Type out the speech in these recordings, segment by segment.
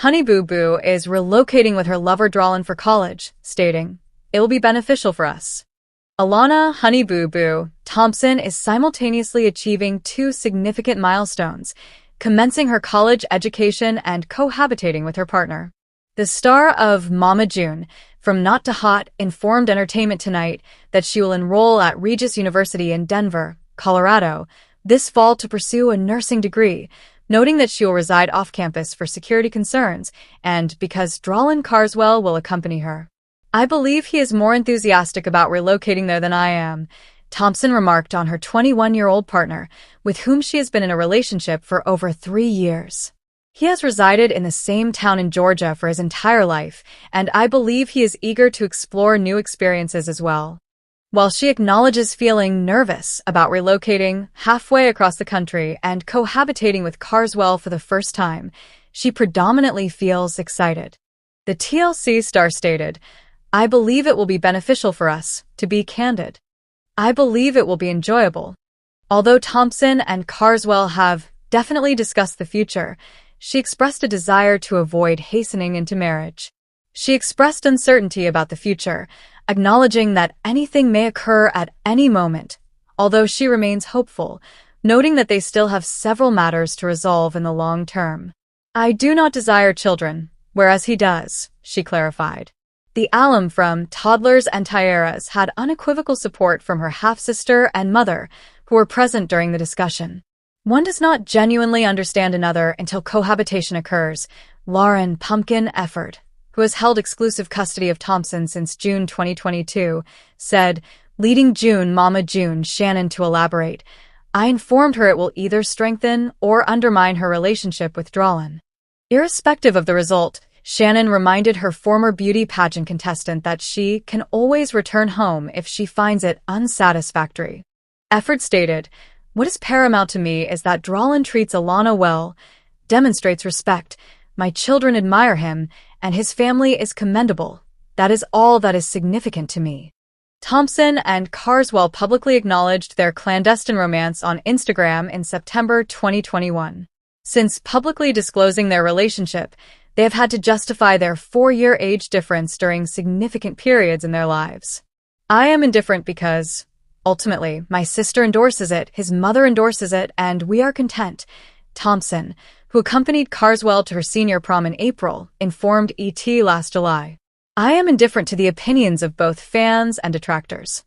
Honey Boo Boo is relocating with her lover Drolin for college, stating, "It will be beneficial for us." Alana Honey Boo Boo Thompson is simultaneously achieving two significant milestones, commencing her college education and cohabitating with her partner. The star of Mama June, From Not to Hot, informed Entertainment Tonight that she will enroll at Regis University in Denver, Colorado, this fall to pursue a nursing degree, noting that she will reside off-campus for security concerns and because Drolin Carswell will accompany her. "I believe he is more enthusiastic about relocating there than I am," Thompson remarked on her 21-year-old partner, with whom she has been in a relationship for over 3 years. "He has resided in the same town in Georgia for his entire life, and I believe he is eager to explore new experiences as well." While she acknowledges feeling nervous about relocating halfway across the country and cohabitating with Carswell for the first time, she predominantly feels excited. The TLC star stated, "I believe it will be beneficial for us, to be candid. I believe it will be enjoyable." Although Thompson and Carswell have definitely discussed the future, she expressed a desire to avoid hastening into marriage. She expressed uncertainty about the future, acknowledging that anything may occur at any moment, although she remains hopeful, noting that they still have several matters to resolve in the long term. "I do not desire children, whereas he does," she clarified. The alum from Toddlers and Tiaras had unequivocal support from her half-sister and mother, who were present during the discussion. "One does not genuinely understand another until cohabitation occurs," Lauren Pumpkin Efford, who has held exclusive custody of Thompson since June 2022, said, leading Mama June Shannon to elaborate, "I informed her it will either strengthen or undermine her relationship with Drolin." Irrespective of the result, Shannon reminded her former beauty pageant contestant that she can always return home if she finds it unsatisfactory. Efford stated, "What is paramount to me is that Drolin treats Alana well, demonstrates respect, my children admire him, and his family is commendable. That is all that is significant to me." Thompson and Carswell publicly acknowledged their clandestine romance on Instagram in September 2021. Since publicly disclosing their relationship, they have had to justify their 4-year age difference during significant periods in their lives. "I am indifferent because, ultimately, my sister endorses it, his mother endorses it, and we are content," Thompson, who accompanied Carswell to her senior prom in April, informed ET last July. "I am indifferent to the opinions of both fans and detractors."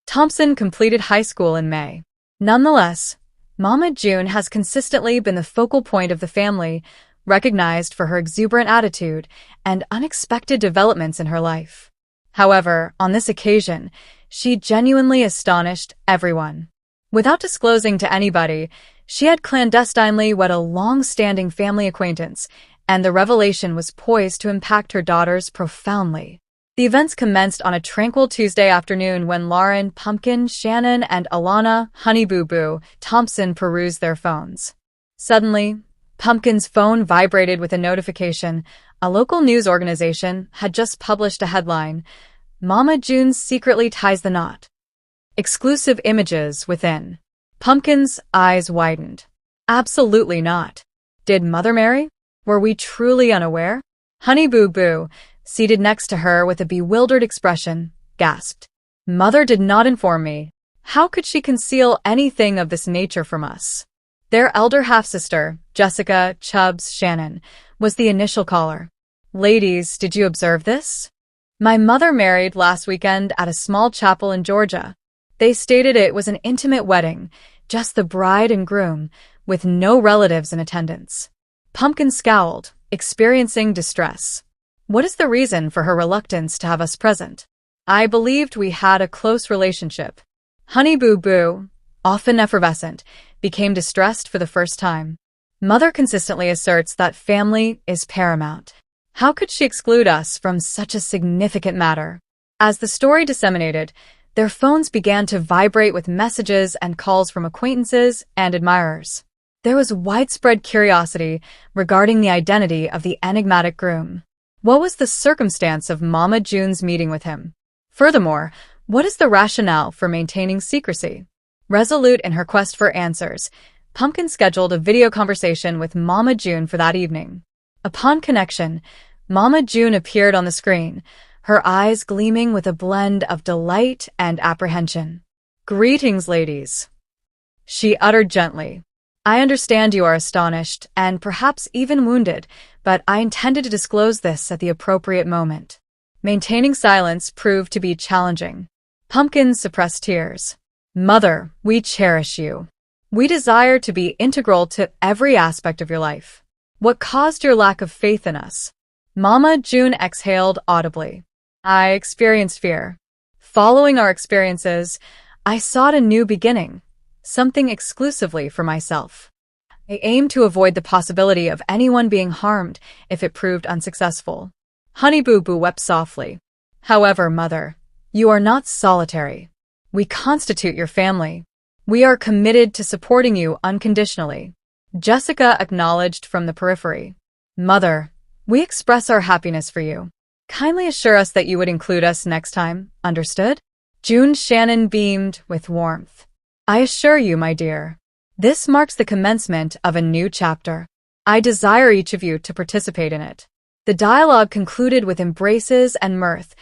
Thompson completed high school in May. Nonetheless, Mama June has consistently been the focal point of the family, recognized for her exuberant attitude and unexpected developments in her life. However, on this occasion, she genuinely astonished everyone. Without disclosing to anybody, she had clandestinely wed a long-standing family acquaintance, and the revelation was poised to impact her daughters profoundly. The events commenced on a tranquil Tuesday afternoon when Lauren Pumpkin Shannon and Alana Honey Boo Boo Thompson perused their phones. Suddenly, Pumpkin's phone vibrated with a notification. A local news organization had just published a headline, "Mama June secretly ties the knot. Exclusive images within." Pumpkin's eyes widened. Absolutely not. Did Mother marry? Were we truly unaware? Honey Boo Boo, seated next to her with a bewildered expression, gasped. "Mother did not inform me. How could she conceal anything of this nature from us?" Their elder half-sister, Jessica Chubbs Shannon, was the initial caller. "Ladies, did you observe this? My mother married last weekend at a small chapel in Georgia. They stated it was an intimate wedding, just the bride and groom, with no relatives in attendance." Pumpkin scowled, experiencing distress. "What is the reason for her reluctance to have us present?" "I believed we had a close relationship." Honey Boo Boo, often effervescent, became distressed for the first time. "Mother consistently asserts that family is paramount. How could she exclude us from such a significant matter?" As the story disseminated, their phones began to vibrate with messages and calls from acquaintances and admirers. There was widespread curiosity regarding the identity of the enigmatic groom. What was the circumstance of Mama June's meeting with him? Furthermore, what is the rationale for maintaining secrecy? Resolute in her quest for answers, Pumpkin scheduled a video conversation with Mama June for that evening. Upon connection, Mama June appeared on the screen, her eyes gleaming with a blend of delight and apprehension. "Greetings, ladies," she uttered gently. "I understand you are astonished and perhaps even wounded, but I intended to disclose this at the appropriate moment." Maintaining silence proved to be challenging. Pumpkin suppressed tears. "Mother, we cherish you. We desire to be integral to every aspect of your life. What caused your lack of faith in us?" Mama June exhaled audibly. "I experienced fear. Following our experiences, I sought a new beginning, something exclusively for myself. I aimed to avoid the possibility of anyone being harmed if it proved unsuccessful." Honey Boo Boo wept softly. "However, Mother, you are not solitary. We constitute your family. We are committed to supporting you unconditionally." Jessica acknowledged from the periphery. "Mother, we express our happiness for you. Kindly assure us that you would include us next time, understood?" June Shannon beamed with warmth. "I assure you, my dear. This marks the commencement of a new chapter. I desire each of you to participate in it." The dialogue concluded with embraces and mirth.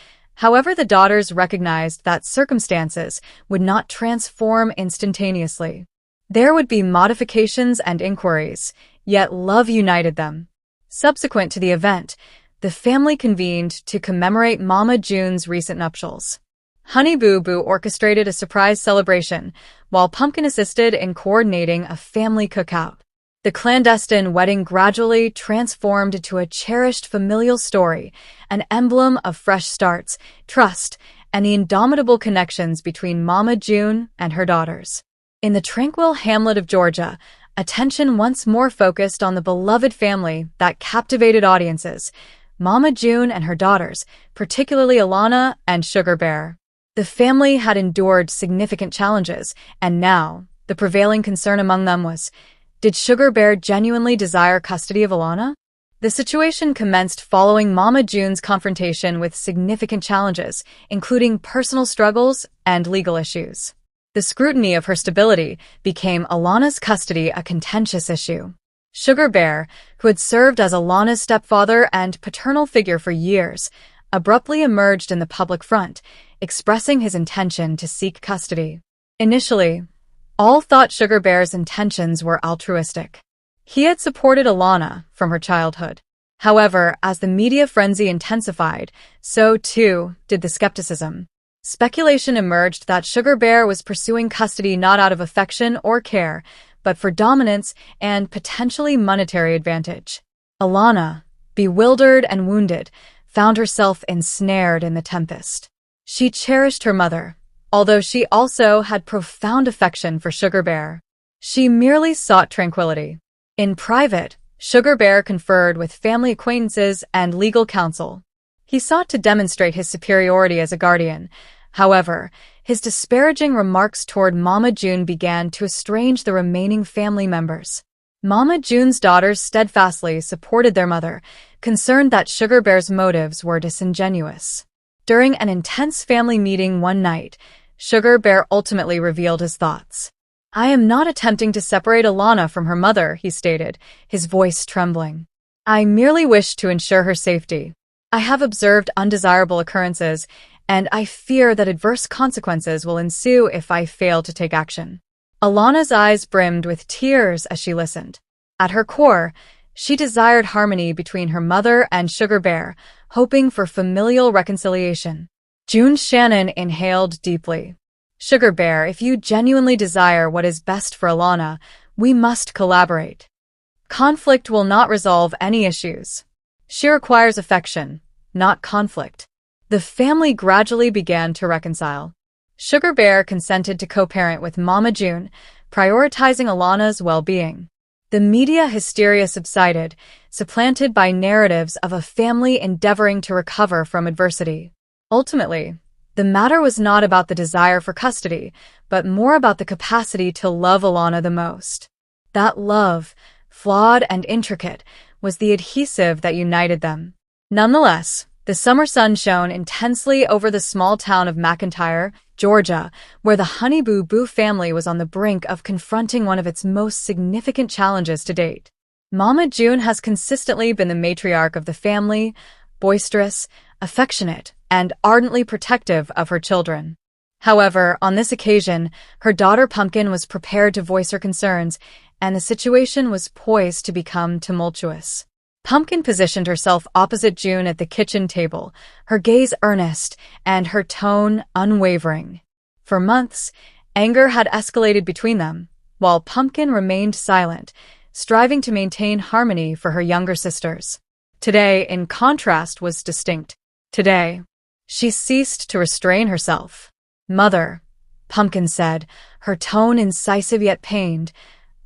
However, the daughters recognized that circumstances would not transform instantaneously. There would be modifications and inquiries, yet love united them. Subsequent to the event, the family convened to commemorate Mama June's recent nuptials. Honey Boo Boo orchestrated a surprise celebration, while Pumpkin assisted in coordinating a family cookout. The clandestine wedding gradually transformed into a cherished familial story, an emblem of fresh starts, trust, and the indomitable connections between Mama June and her daughters. In the tranquil hamlet of Georgia, attention once more focused on the beloved family that captivated audiences, Mama June and her daughters, particularly Alana and Sugar Bear. The family had endured significant challenges, and now, the prevailing concern among them was, did Sugar Bear genuinely desire custody of Alana? The situation commenced following Mama June's confrontation with significant challenges, including personal struggles and legal issues. The scrutiny of her stability became Alana's custody a contentious issue. Sugar Bear, who had served as Alana's stepfather and paternal figure for years, abruptly emerged in the public front, expressing his intention to seek custody. Initially, all thought Sugar Bear's intentions were altruistic. He had supported Alana from her childhood. However, as the media frenzy intensified, so too did the skepticism. Speculation emerged that Sugar Bear was pursuing custody not out of affection or care, but for dominance and potentially monetary advantage. Alana, bewildered and wounded, found herself ensnared in the tempest. She cherished her mother, although she also had profound affection for Sugar Bear. She merely sought tranquility. In private, Sugar Bear conferred with family acquaintances and legal counsel. He sought to demonstrate his superiority as a guardian. However, his disparaging remarks toward Mama June began to estrange the remaining family members. Mama June's daughters steadfastly supported their mother, concerned that Sugar Bear's motives were disingenuous. During an intense family meeting one night, Sugar Bear ultimately revealed his thoughts. "I am not attempting to separate Alana from her mother," he stated, his voice trembling. "I merely wish to ensure her safety. I have observed undesirable occurrences, and I fear that adverse consequences will ensue if I fail to take action." Alana's eyes brimmed with tears as she listened. At her core, she desired harmony between her mother and Sugar Bear, hoping for familial reconciliation. June Shannon inhaled deeply. "Sugar Bear, if you genuinely desire what is best for Alana, we must collaborate. Conflict will not resolve any issues. She requires affection, not conflict." The family gradually began to reconcile. Sugar Bear consented to co-parent with Mama June, prioritizing Alana's well-being. The media hysteria subsided, supplanted by narratives of a family endeavoring to recover from adversity. Ultimately, the matter was not about the desire for custody, but more about the capacity to love Alana the most. That love, flawed and intricate, was the adhesive that united them. Nonetheless, the summer sun shone intensely over the small town of McIntyre, Georgia, where the Honey Boo Boo family was on the brink of confronting one of its most significant challenges to date. Mama June has consistently been the matriarch of the family, boisterous, affectionate, and ardently protective of her children. However, on this occasion, her daughter Pumpkin was prepared to voice her concerns, and the situation was poised to become tumultuous. Pumpkin positioned herself opposite June at the kitchen table, her gaze earnest and her tone unwavering. For months, anger had escalated between them, while Pumpkin remained silent, striving to maintain harmony for her younger sisters. Today, in contrast, was distinct. Today, she ceased to restrain herself. "Mother," Pumpkin said, her tone incisive yet pained,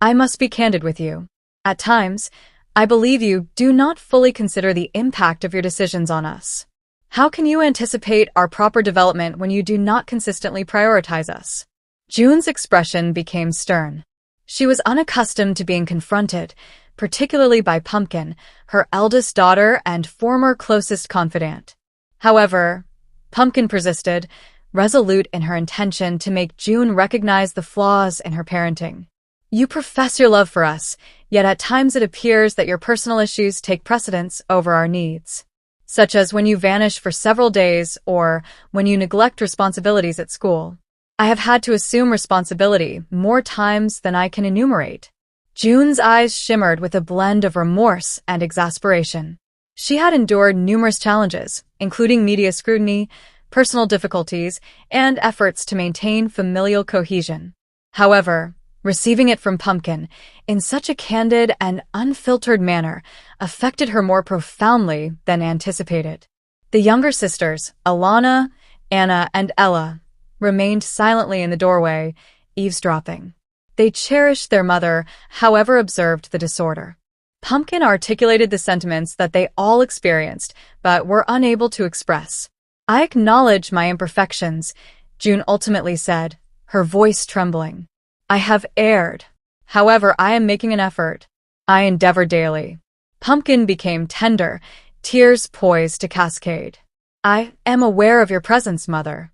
"I must be candid with you. At times, I believe you do not fully consider the impact of your decisions on us. How can you anticipate our proper development when you do not consistently prioritize us?" June's expression became stern. She was unaccustomed to being confronted, particularly by Pumpkin, her eldest daughter and former closest confidant. However, Pumpkin persisted, resolute in her intention to make June recognize the flaws in her parenting. "You profess your love for us, yet at times it appears that your personal issues take precedence over our needs, such as when you vanish for several days or when you neglect responsibilities at school. I have had to assume responsibility more times than I can enumerate." June's eyes shimmered with a blend of remorse and exasperation. She had endured numerous challenges, including media scrutiny, personal difficulties, and efforts to maintain familial cohesion. However, receiving it from Pumpkin, in such a candid and unfiltered manner, affected her more profoundly than anticipated. The younger sisters, Alana, Anna, and Ella, remained silently in the doorway, eavesdropping. They cherished their mother, however observed the disorder. Pumpkin articulated the sentiments that they all experienced, but were unable to express. "I acknowledge my imperfections," June ultimately said, her voice trembling. "I have erred. However, I am making an effort. I endeavor daily." Pumpkin became tender, tears poised to cascade. "I am aware of your presence, Mother.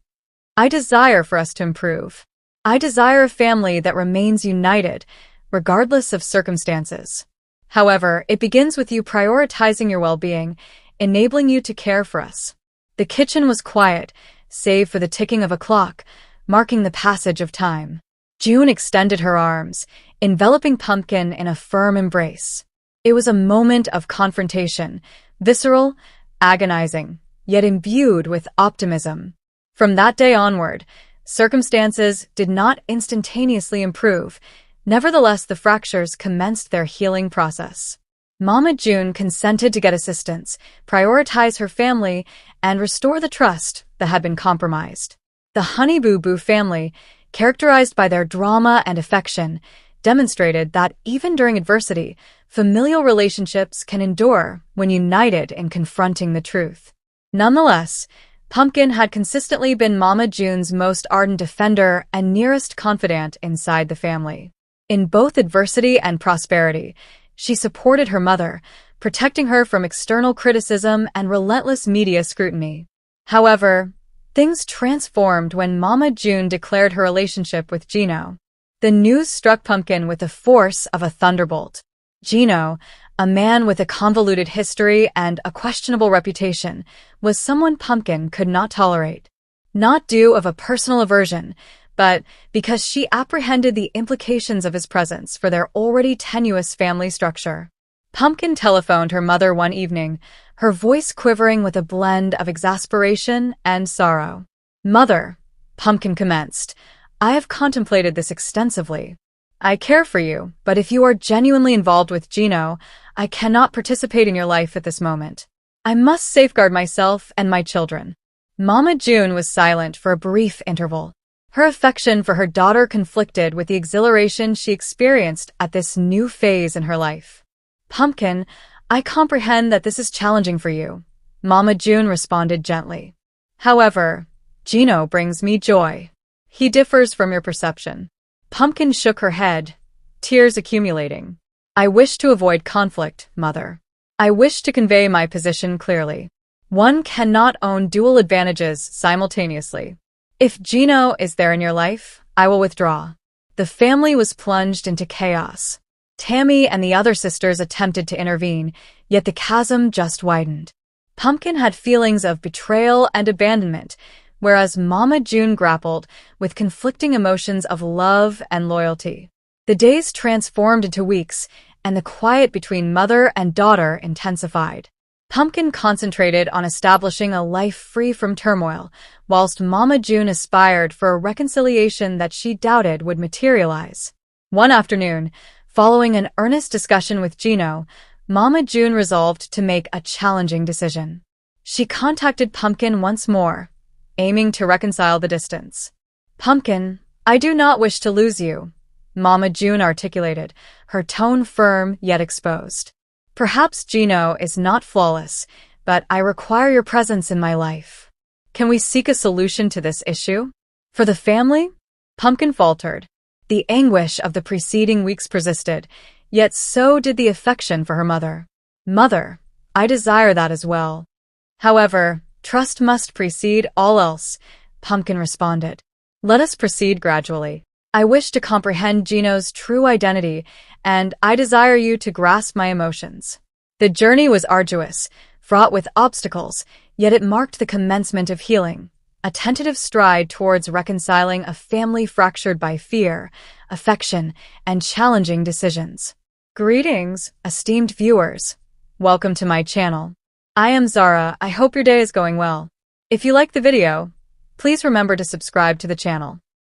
I desire for us to improve. I desire a family that remains united, regardless of circumstances. However, it begins with you prioritizing your well-being, enabling you to care for us." The kitchen was quiet, save for the ticking of a clock, marking the passage of time. June extended her arms, enveloping Pumpkin in a firm embrace. It was a moment of confrontation, visceral, agonizing, yet imbued with optimism. From that day onward, circumstances did not instantaneously improve. Nevertheless, the fractures commenced their healing process. Mama June consented to get assistance, prioritize her family, and restore the trust that had been compromised. The Honey Boo Boo family, characterized by their drama and affection, demonstrated that even during adversity, familial relationships can endure when united in confronting the truth. Nonetheless, Pumpkin had consistently been Mama June's most ardent defender and nearest confidant inside the family. In both adversity and prosperity, she supported her mother, protecting her from external criticism and relentless media scrutiny. However, things transformed when Mama June declared her relationship with Gino. The news struck Pumpkin with the force of a thunderbolt. Gino, a man with a convoluted history and a questionable reputation, was someone Pumpkin could not tolerate. Not due of a personal aversion, but because she apprehended the implications of his presence for their already tenuous family structure. Pumpkin telephoned her mother one evening, her voice quivering with a blend of exasperation and sorrow. "Mother," Pumpkin commenced, "I have contemplated this extensively. I care for you, but if you are genuinely involved with Gino, I cannot participate in your life at this moment. I must safeguard myself and my children." Mama June was silent for a brief interval. Her affection for her daughter conflicted with the exhilaration she experienced at this new phase in her life. "Pumpkin, I comprehend that this is challenging for you," Mama June responded gently. "However, Gino brings me joy. He differs from your perception." Pumpkin shook her head, tears accumulating. "I wish to avoid conflict, Mother. I wish to convey my position clearly. One cannot own dual advantages simultaneously. If Gino is there in your life, I will withdraw." The family was plunged into chaos. Tammy and the other sisters attempted to intervene, yet the chasm just widened. Pumpkin had feelings of betrayal and abandonment, whereas Mama June grappled with conflicting emotions of love and loyalty. The days transformed into weeks, and the quiet between mother and daughter intensified. Pumpkin concentrated on establishing a life free from turmoil, whilst Mama June aspired for a reconciliation that she doubted would materialize. One afternoon, following an earnest discussion with Gino, Mama June resolved to make a challenging decision. She contacted Pumpkin once more, aiming to reconcile the distance. "Pumpkin, I do not wish to lose you," Mama June articulated, her tone firm yet exposed. "Perhaps Gino is not flawless, but I require your presence in my life. Can we seek a solution to this issue? For the family?" Pumpkin faltered. The anguish of the preceding weeks persisted, yet so did the affection for her mother. "Mother, I desire that as well. However, trust must precede all else," Pumpkin responded. "Let us proceed gradually. I wish to comprehend Gino's true identity, and I desire you to grasp my emotions." The journey was arduous, fraught with obstacles, yet it marked the commencement of healing, a tentative stride towards reconciling a family fractured by fear, affection, and challenging decisions. Greetings, esteemed viewers. Welcome to my channel. I am Zara. I hope your day is going well. If you like the video, please remember to subscribe to the channel.